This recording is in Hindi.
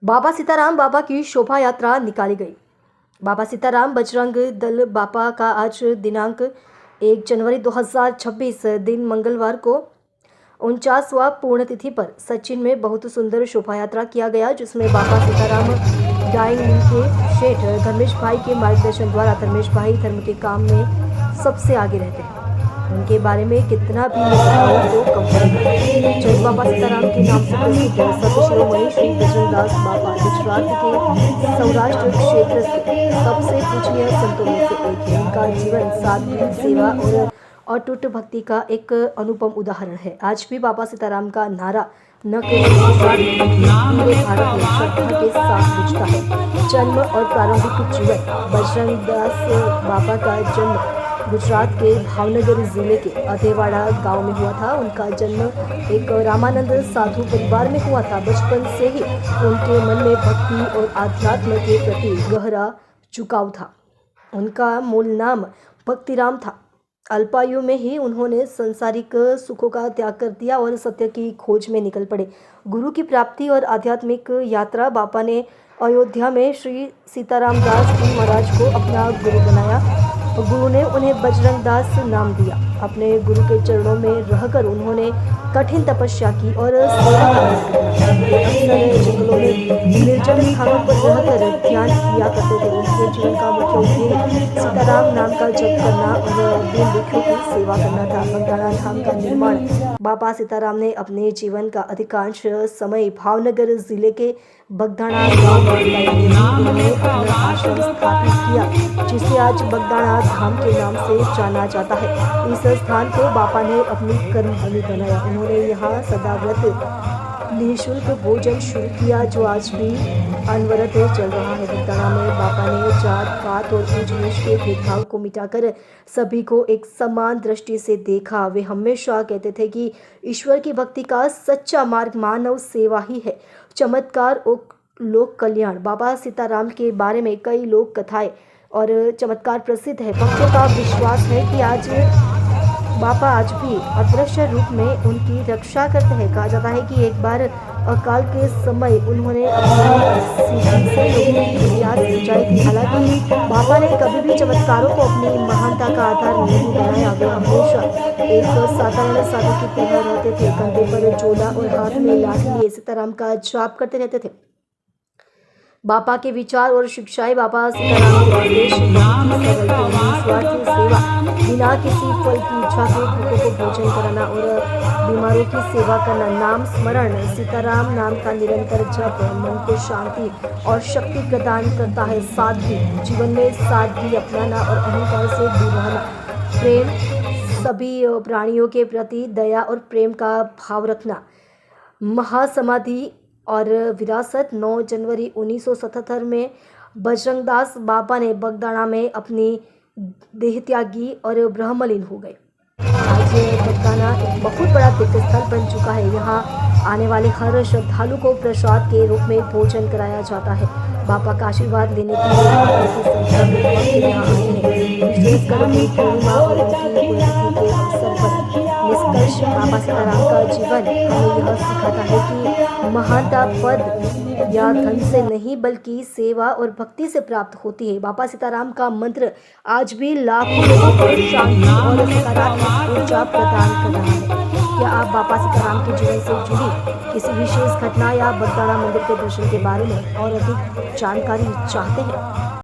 बाबा सीताराम बाबा की शोभा यात्रा निकाली गई। बाबा सीताराम बजरंग दल बाबा का आज दिनांक 1 जनवरी 2026 दिन मंगलवार को 49वां पुण्यतिथि पर सचिन में बहुत सुंदर शोभा यात्रा किया गया, जिसमें बाबा सीताराम डाइंग मिल के शेठ धर्मेश भाई के मार्गदर्शन द्वारा धर्मेश भाई धर्म के काम में सबसे आगे रहते हैं। उनके बारे में कितना भी बताओ तो कम पड़ेगा। जय बाबा सीताराम के नाम से प्रसिद्ध संत शिरोमणि श्री बजरंगदास बाबा गुजरात के सौराष्ट्र क्षेत्र से सबसे पूजनीय संतों में से एक है। उनका जीवन सादगी, सेवा और अटूट भक्ति का एक अनुपम उदाहरण है। आज भी बाबा सीताराम का नारा न केवल गुजरात पूरे भारत में श्रद्धा के साथ गूंजता है। जन्म और प्रारंभिक जीवन। बजरंगदास बाबा का जन्म गुजरात के भावनगर जिले के अधेवाड़ा गांव में हुआ था। उनका जन्म एक रामानंद साधु परिवार में हुआ था। बचपन से ही उनके मन में भक्ति और आध्यात्म के प्रति गहरा झुकाव था। उनका मूल नाम भक्तिराम था। अल्पायु में ही उन्होंने सांसारिक सुखों का त्याग कर दिया और सत्य की खोज में निकल पड़े। गुरु की प्राप्ति और आध्यात्मिक यात्रा। बाबा ने अयोध्या में श्री सीताराम दास जी महाराज को अपना गुरु बनाया। गुरु ने उन्हें बजरंगदास नाम दिया। अपने गुरु के चरणों में रहकर उन्होंने कठिन तपस्या की और सेवा अक्सर जंगलों में निर्जन स्थानों पर रहकर ध्यान किया करते थे। उनके जीवन का मुख्य उद्देश्य सीताराम नाम का जप करना और दीन दुखियों की सेवा करना था। बगदाणा धाम का निर्माण। बाबा सीताराम ने अपने जीवन का अधिकांश समय भावनगर जिले के बगदाणा गांव में अपना आश्रम स्थापित किया, जिसे आज बगदाणा धाम के नाम से जाना जाता है। इस स्थान को बाबा ने अपनी कर्मभूमि बनाया। उन्होंने यहाँ सदाव्रत निःशुल्क भोजन शुरू किया, जो आज भी अनवरत चल रहा है। बगदाणा में बाबा ने जात पात और ऊंच नीच के भेदभाव को मिटाकर सभी को एक समान दृष्टि से देखा। वे हमेशा कहते थे कि ईश्वर की भक्ति का सच्चा मार्ग मानव सेवा ही है, चमत्कार और लोक कल्याण। बाबा सीताराम के बारे में कई लोक कथाएं और चमत्कार प्रसिद्ध है। भक्तों का विश्वास है कि बाबा आज भी अदृश्य रूप में उनकी रक्षा करते हैं। कहा जाता है कि एक बार अकाल के समय उन्होंने अपनी सीढ़ी से लोगों की फरियाद बुझाई थी। हालांकि बाबा ने कभी भी चमत्कारों को अपनी महानता का आधार नहीं बनाया। वे हमेशा एक साधारण साधु की तरह रहते थे। कंधे पर झोला और हाथ में लाठी लिए सीताराम का जाप करते रहते थे। बाबा के विचार और शिक्षाएं। बाबा सीताराम के उपदेश निस्वार्थी सेवा, बिना किसी फल की इच्छा के भूखों को भोजन कराना और बीमारों की सेवा करना, नाम स्मरण। सीताराम नाम का निरंतर जप मन को शांति और शक्ति प्रदान करता है। सादगी, जीवन में सादगी अपनाना और अहंकार से दूर रहना। प्रेम, सभी प्राणियों के प्रति दया और प्रेम का भाव रखना। महासमाधि और विरासत। 9 जनवरी 1977 में बजरंगदास बाबा ने बगदाणा में अपनी देह त्यागी और ब्रह्मलीन हो गए। आज बगदाणा एक बहुत बड़ा तीर्थस्थल बन चुका है। यहाँ आने वाले हर श्रद्धालु को प्रसाद के रूप में भोजन कराया जाता है। बाबा का आशीर्वाद लेने के लिए संख्या में भक्त यहाँ आते हैं। विशेषकर पूर्णिमा और उनकी पुण्यतिथि के अवसर पर। निष्कर्ष, बाबा सीताराम का जीवन हमें यह सिखाता है कि महानता पद या धन से नहीं बल्कि सेवा और भक्ति से प्राप्त होती है। बाबा सीताराम का मंत्र आज भी लाखों लोगों को शांति और सकारात्मक ऊर्जा प्रदान कर रहा है। क्या आप बाबा सीताराम के जीवन से जुड़ी किसी विशेष घटना या बगदाणा मंदिर के दर्शन के बारे में और अधिक जानकारी चाहते हैं?